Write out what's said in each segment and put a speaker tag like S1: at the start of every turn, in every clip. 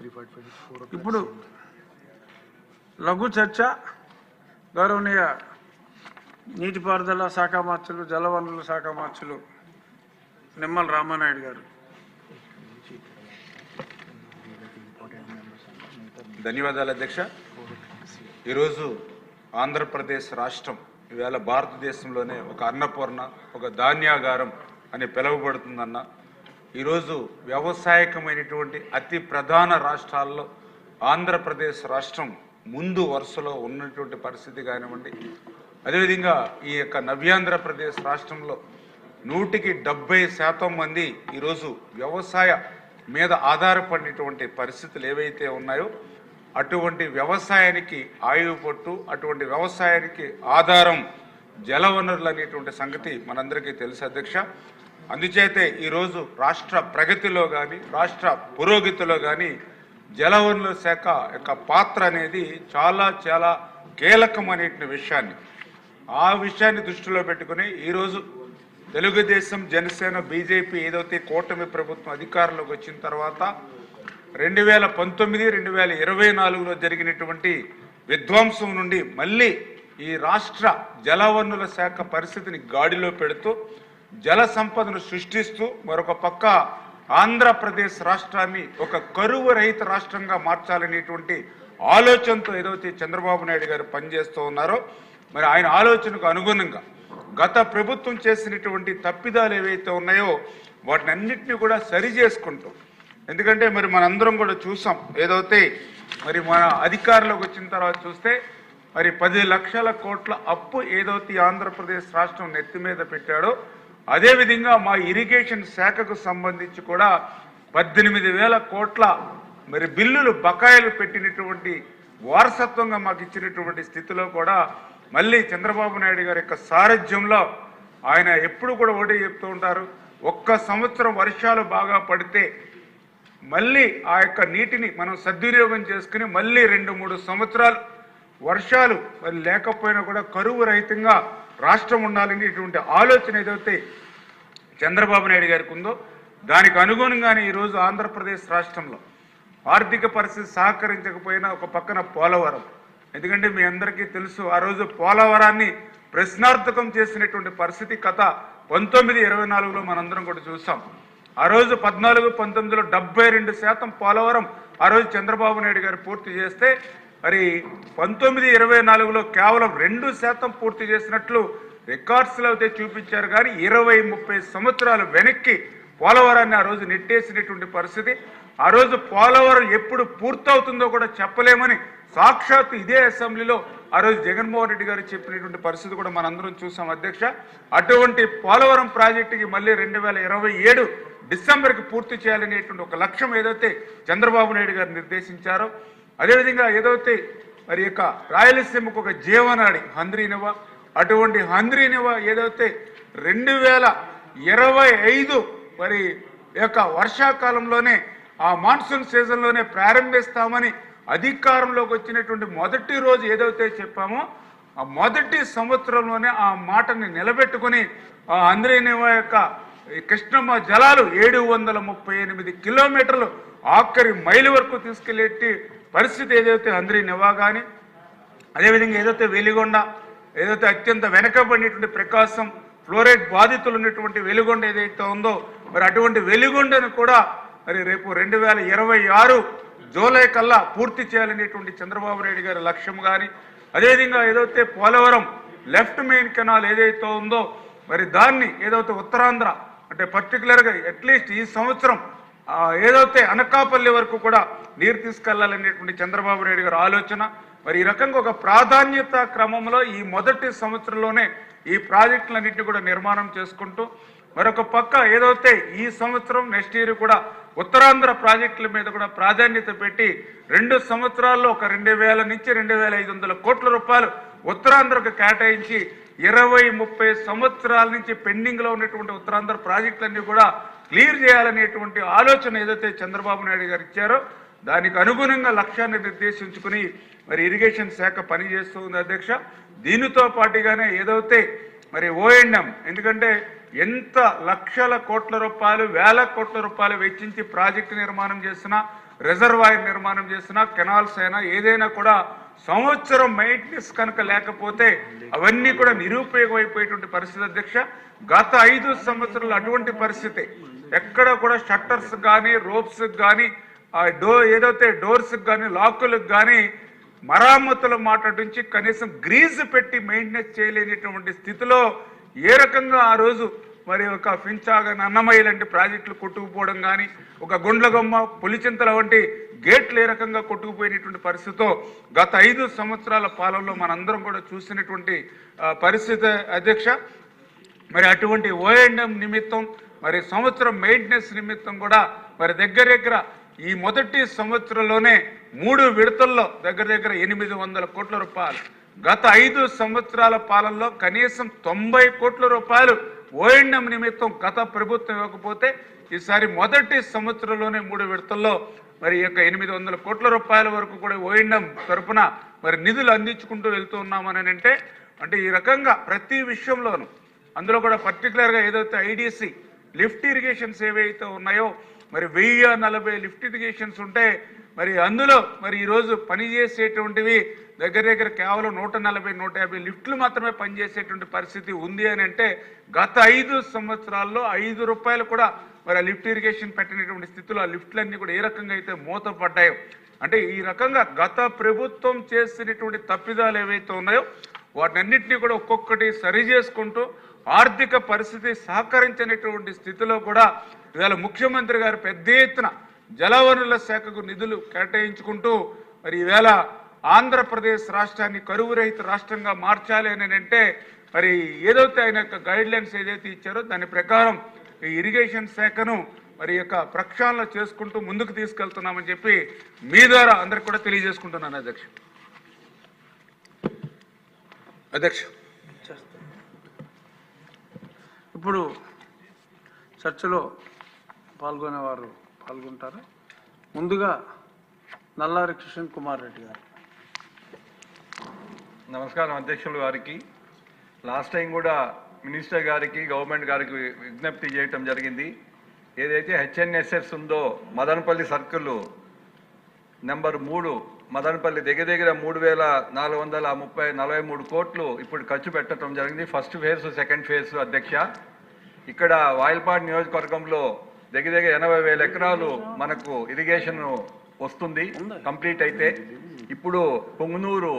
S1: ఇప్పుడు లఘు చర్చ గౌరవనీయ నీటిపారుదల శాఖ మంత్రులు జలవనరుల శాఖ మంత్రులు నిమ్మల రామానాయుడు గారు.
S2: ధన్యవాదాలు అధ్యక్ష. ఈరోజు ఆంధ్రప్రదేశ్ రాష్ట్రం ఇవాళ భారతదేశంలోనే ఒక అన్నపూర్ణ, ఒక ధాన్యాగారం అని పిలువబడుతుందన్న. ఈరోజు వ్యవసాయకమైనటువంటి అతి ప్రధాన రాష్ట్రాల్లో ఆంధ్రప్రదేశ్ రాష్ట్రం ముందు వరుసలో ఉన్నటువంటి పరిస్థితి కానివ్వండి. అదేవిధంగా ఈ యొక్క నవ్యాంధ్రప్రదేశ్ రాష్ట్రంలో 170% మంది ఈరోజు వ్యవసాయ మీద ఆధారపడినటువంటి పరిస్థితులు ఏవైతే ఉన్నాయో అటువంటి వ్యవసాయానికి ఆయువు పట్టు, అటువంటి వ్యవసాయానికి ఆధారం జలవనరులు అనేటువంటి సంగతి మనందరికీ తెలుసు అధ్యక్ష. అందుచేతే ఈరోజు రాష్ట్ర ప్రగతిలో కానీ రాష్ట్ర పురోగతిలో కానీ జలవనరుల శాఖ యొక్క పాత్ర అనేది చాలా చాలా కీలకమైన విషయాన్ని దృష్టిలో పెట్టుకుని ఈరోజు తెలుగుదేశం, జనసేన, బీజేపీ ఏదైతే కూటమి ప్రభుత్వం అధికారంలోకి వచ్చిన తర్వాత 2019, 2024లో జరిగినటువంటి విధ్వంసం నుండి మళ్ళీ ఈ రాష్ట్ర జలవనరుల శాఖ పరిస్థితిని గాడిలో పెడుతూ జల సంపదను సృష్టిస్తూ మరొక పక్క ఆంధ్రప్రదేశ్ రాష్ట్రాన్ని ఒక కరువు రహిత రాష్ట్రంగా మార్చాలనేటువంటి ఆలోచనతో ఏదైతే చంద్రబాబు నాయుడు గారు పనిచేస్తూ ఉన్నారో మరి ఆయన ఆలోచనకు అనుగుణంగా గత ప్రభుత్వం చేసినటువంటి తప్పిదాలు ఏవైతే ఉన్నాయో వాటిని అన్నింటినీ కూడా సరి చేసుకుంటూ, ఎందుకంటే మరి మనందరం కూడా చూసాం ఏదైతే మరి మన అధికారంలోకి వచ్చిన తర్వాత చూస్తే మరి 10 లక్షల కోట్ల అప్పు ఏదైతే ఆంధ్రప్రదేశ్ రాష్ట్రం నెత్తి మీద పెట్టాడో అదేవిధంగా మా ఇరిగేషన్ శాఖకు సంబంధించి కూడా 18,000 కోట్ల మరి బిల్లులు బకాయిలు పెట్టినటువంటి వారసత్వంగా మాకు ఇచ్చినటువంటి స్థితిలో కూడా మళ్ళీ చంద్రబాబు నాయుడు గారి యొక్క సారథ్యంలో ఆయన ఎప్పుడు కూడా ఒకటే చెప్తూ ఉంటారు, ఒక్క సంవత్సరం వర్షాలు బాగా పడితే మళ్ళీ ఆ యొక్క నీటిని మనం సద్వినియోగం చేసుకుని మళ్ళీ 2-3 సంవత్సరాలు వర్షాలు మరి లేకపోయినా కూడా కరువు రహితంగా రాష్ట్రం ఉండాలని ఇటువంటి ఆలోచన ఏదైతే చంద్రబాబు నాయుడు గారికి ఉందో దానికి అనుగుణంగానే ఈరోజు ఆంధ్రప్రదేశ్ రాష్ట్రంలో ఆర్థిక పరిస్థితి సహకరించకపోయినా ఒక పక్కన పోలవరం, ఎందుకంటే మీ అందరికీ తెలుసు ఆ రోజు పోలవరాన్ని ప్రశ్నార్థకం చేసినటువంటి పరిస్థితి గత 19-24లో మనందరం కూడా చూసాం. ఆ రోజు 14-19లో 72% పోలవరం ఆ రోజు చంద్రబాబు నాయుడు గారు పూర్తి చేస్తే మరి 19-24లో కేవలం 2% పూర్తి చేసినట్లు రికార్డ్స్లో అయితే చూపించారు. కానీ 20-30 సంవత్సరాలు వెనక్కి పోలవరాన్ని ఆ రోజు నెట్టేసినటువంటి పరిస్థితి. ఆ రోజు పోలవరం ఎప్పుడు పూర్తవుతుందో కూడా చెప్పలేమని సాక్షాత్ ఇదే అసెంబ్లీలో ఆ రోజు జగన్మోహన్ రెడ్డి గారు చెప్పినటువంటి పరిస్థితి కూడా మనందరం చూసాం అధ్యక్ష. అటువంటి పోలవరం ప్రాజెక్టుకి మళ్ళీ 2027 డిసెంబర్కి పూర్తి చేయాలనేటువంటి ఒక లక్ష్యం ఏదైతే చంద్రబాబు నాయుడు గారు నిర్దేశించారో, అదేవిధంగా ఏదైతే మరి యొక్క రాయలసీమకు ఒక జీవనాడి హంద్రీనివ, అటువంటి హంద్రీనివ ఏదైతే 2025 మరి యొక్క వర్షాకాలంలోనే ఆ మాన్సూన్ సీజన్లోనే ప్రారంభిస్తామని అధికారంలోకి వచ్చినటువంటి మొదటి రోజు ఏదైతే చెప్పామో ఆ మొదటి సంవత్సరంలోనే ఆ మాటని నిలబెట్టుకుని ఆ హంద్రీనివ యొక్క కృష్ణమ్మ జలాలు 738 కిలోమీటర్లు ఆఖరి మైలు వరకు తీసుకెళ్లే పరిస్థితి ఏదైతే హంద్రీనివ కానీ, అదేవిధంగా ఏదైతే వెలిగొండ ఏదైతే అత్యంత వెనకబడినటువంటి ప్రకాశం ఫ్లోరైడ్ బాధితులు ఉన్నటువంటి వెలిగొండ ఏదైతే ఉందో మరి అటువంటి వెలిగొండను కూడా మరి రేపు 2026 జూలై కల్లా పూర్తి చేయాలనేటువంటి చంద్రబాబు నాయుడు గారి లక్ష్యం కానీ, అదేవిధంగా ఏదైతే పోలవరం లెఫ్ట్ మెయిన్ కెనాల్ ఏదైతే ఉందో మరి దాన్ని ఏదైతే ఉత్తరాంధ్ర అంటే పర్టికులర్గా అట్లీస్ట్ ఈ సంవత్సరం ఏదైతే అనకాపల్లి వరకు కూడా నీరు తీసుకెళ్లాలనేటువంటి చంద్రబాబు నాయుడు గారి ఆలోచన. మరి ఈ రకంగా ఒక ప్రాధాన్యత క్రమంలో ఈ మొదటి సంవత్సరంలోనే ఈ ప్రాజెక్టులన్నింటినీ కూడా నిర్మాణం చేసుకుంటూ మరొక పక్క ఏదైతే ఈ సంవత్సరం నెక్స్ట్ ఇయర్ కూడా ఉత్తరాంధ్ర ప్రాజెక్టుల మీద కూడా ప్రాధాన్యత పెట్టి 2 సంవత్సరాల్లో ఒక 2,000 నుంచి 2,500 కోట్ల రూపాయలు ఉత్తరాంధ్రకు కేటాయించి 20-30 సంవత్సరాల నుంచి పెండింగ్లో ఉన్నటువంటి ఉత్తరాంధ్ర ప్రాజెక్టులన్నీ కూడా క్లియర్ చేయాలనేటువంటి ఆలోచన ఏదైతే చంద్రబాబు నాయుడు గారు ఇచ్చారో దానికి అనుగుణంగా లక్ష్యాన్ని నిర్దేశించుకుని మరి ఇరిగేషన్ శాఖ పనిచేస్తూ ఉంది అధ్యక్ష. దీనితో పాటుగానే ఏదైతే మరి ఓఎండ్ఎం, ఎందుకంటే ఎంత లక్షల కోట్ల రూపాయలు, వేల కోట్ల రూపాయలు వెచ్చించి ప్రాజెక్టు నిర్మాణం చేసినా రిజర్వాయర్ నిర్మాణం చేసినా కెనాల్స్ అయినా ఏదైనా కూడా సంవత్సరం మెయింటెనెన్స్ కనుక లేకపోతే అవన్నీ కూడా నిరుపయోగమైపోయేటువంటి పరిస్థితి అధ్యక్ష. గత 5 సంవత్సరాలు అటువంటి పరిస్థితి. ఎక్కడ కూడా షట్టర్స్ కానీ రోప్స్ కానీ ఏదైతే డోర్స్ కానీ లాకులకు కానీ మరామతుల మాట నుంచి కనీసం గ్రీజ్ పెట్టి మెయింటెనెన్స్ చేయలేనిటువంటి స్థితిలో ఏ రకంగా ఆ రోజు మరి ఒక ఫించాగన్ అన్నమయ్య లాంటి ప్రాజెక్టులు కొట్టుకుపోవడం కానీ, ఒక గుండ్లగమ్మ పులిచింతల వంటి గేట్లు ఏ రకంగా కొట్టుకుపోయినటువంటి పరిస్థితితో గత 5 సంవత్సరాల పాలనలో మనందరం కూడా చూసినటువంటి పరిస్థితి అధ్యక్ష. మరి అటువంటి ఓఎండ్ఎం నిమిత్తం మరి సంవత్సరం మెయింటెనెన్స్ నిమిత్తం కూడా మరి దగ్గర ఈ మొదటి సంవత్సరంలోనే 3 విడతల్లో దగ్గర 800 కోట్ల రూపాయలు, గత 5 సంవత్సరాల పాలనలో కనీసం 90 కోట్ల రూపాయలు ఓఎండ్ఎం నిమిత్తం గత ప్రభుత్వం ఇవ్వకపోతే ఈసారి మొదటి సంవత్సరంలోనే 3 విడతల్లో మరి ఈ యొక్క 800 కోట్ల రూపాయల వరకు కూడా ఓఎండ్ఎం తరపున మరి నిధులు అందించుకుంటూ వెళ్తూ ఉన్నామని అంటే ఈ రకంగా ప్రతి విషయంలోనూ అందులో కూడా పర్టికులర్గా ఏదైతే ఐడిసి లిఫ్ట్ ఇరిగేషన్స్ ఏవైతే ఉన్నాయో మరి 1040 లిఫ్ట్ ఇరిగేషన్స్ ఉంటే మరి అందులో మరి ఈరోజు పనిచేసేటువంటివి దగ్గర కేవలం 140-150 లిఫ్ట్లు మాత్రమే పనిచేసేటువంటి పరిస్థితి ఉంది అని అంటే గత 5 సంవత్సరాల్లో 5 రూపాయలు కూడా మరి ఆ లిఫ్ట్ ఇరిగేషన్ పెట్టినటువంటి స్థితిలో ఆ లిఫ్ట్లన్నీ కూడా ఏ రకంగా అయితే మూతపడ్డాయో అంటే ఈ రకంగా గత ప్రభుత్వం చేసినటువంటి తప్పిదాలు ఏవైతే ఉన్నాయో వాటన్నిటినీ కూడా ఒక్కొక్కటి సరి చేసుకుంటూ ఆర్థిక పరిస్థితి సహకరించినటువంటి స్థితిలో కూడా ఇవాళ ముఖ్యమంత్రి గారు పెద్ద ఎత్తున జలవనరుల శాఖకు నిధులు కేటాయించుకుంటూ మరి ఈవేళ ఆంధ్రప్రదేశ్ రాష్ట్రాన్ని కరువు రహిత రాష్ట్రంగా మార్చాలి అని అంటే మరి ఏదైతే ఆయన యొక్క గైడ్ లైన్స్ ఏదైతే ఇచ్చారో దాని ప్రకారం ఈ ఇరిగేషన్ శాఖను మరి యొక్క ప్రక్షాళన చేసుకుంటూ ముందుకు తీసుకెళ్తున్నామని చెప్పి మీ ద్వారా అందరికి కూడా తెలియజేసుకుంటున్నాను అధ్యక్ష.
S1: ఇప్పుడు చర్చలో పాల్గొనేవారు పాల్గొంటారు. ముందుగా నల్లారి కిషన్ కుమార్ రెడ్డి గారు.
S3: నమస్కారం అధ్యక్షులు గారికి. లాస్ట్ టైం కూడా మినిస్టర్ గారికి గవర్నమెంట్ గారికి విజ్ఞప్తి చేయటం జరిగింది. ఏదైతే హెచ్ఎన్ఎస్ఎస్ ఉందో మదనపల్లి సర్కిల్ నెంబర్ 3 మదనపల్లి దగ్గర 3,443 కోట్లు ఇప్పుడు ఖర్చు పెట్టడం జరిగింది. ఫస్ట్ ఫేజ్ సెకండ్ ఫేజ్ అధ్యక్ష. ఇక్కడ వాయిల్పాడ్ నియోజకవర్గంలో దగ్గర 80,000 ఎకరాలు మనకు ఇరిగేషన్ వస్తుంది కంప్లీట్ అయితే. ఇప్పుడు పొంగునూరు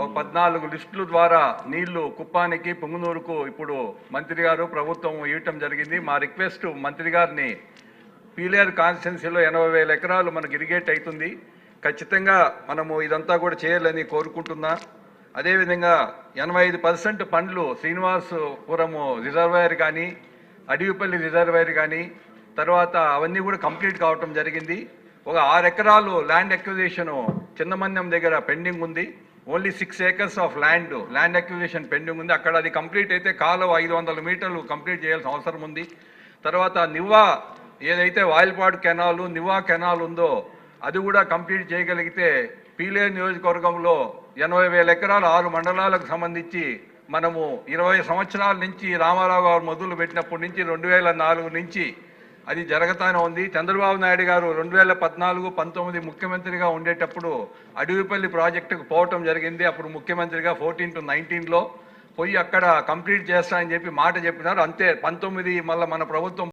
S3: 14 లిస్టుల ద్వారా నీళ్లు కుప్పానికి పొంగునూరుకు ఇప్పుడు మంత్రి గారు ప్రభుత్వం ఇవ్వటం జరిగింది. మా రిక్వెస్ట్ మంత్రి గారిని పీలేరు కాన్స్టిట్యున్సీలో 80,000 ఎకరాలు మనకు ఇరిగేట్ అవుతుంది, ఖచ్చితంగా మనము ఇదంతా కూడా చేయాలని కోరుకుంటున్నా. అదేవిధంగా 85% పండ్లు శ్రీనివాసపురము రిజర్వాయర్ కానీ అడవిపల్లి రిజర్వాయర్ కానీ తర్వాత అవన్నీ కూడా కంప్లీట్ కావటం జరిగింది. ఒక 6 ఎకరాలు ల్యాండ్ అక్విజిషన్ చిన్నమన్యం దగ్గర పెండింగ్ ఉంది. Only 6 acres of land acquisition pending ఉంది. అక్కడ అది కంప్లీట్ అయితే కాలువ 500 మీటర్లు కంప్లీట్ చేయాల్సిన అవసరం ఉంది. తర్వాత నివ్వా ఏదైతే వాయిల్పాడు కెనాలు నివ్వా కెనాల్ ఉందో అది కూడా కంప్లీట్ చేయగలిగితే పీలేరు నియోజకవర్గంలో 80,000 ఎకరాలు 6 మండలాలకు సంబంధించి మనము 20 సంవత్సరాల నుంచి రామారావు గారు మొదలు పెట్టినప్పటి నుంచి 2004 నుంచి అది జరగతానే ఉంది. చంద్రబాబు నాయుడు గారు 2014-19 ముఖ్యమంత్రిగా ఉండేటప్పుడు అడవిపల్లి ప్రాజెక్టుకు పోవటం జరిగింది. అప్పుడు ముఖ్యమంత్రిగా 14-19లో పోయి అక్కడ కంప్లీట్ చేస్తానని చెప్పి మాట చెప్పినారు. అంతే 19 మళ్ళీ మన ప్రభుత్వం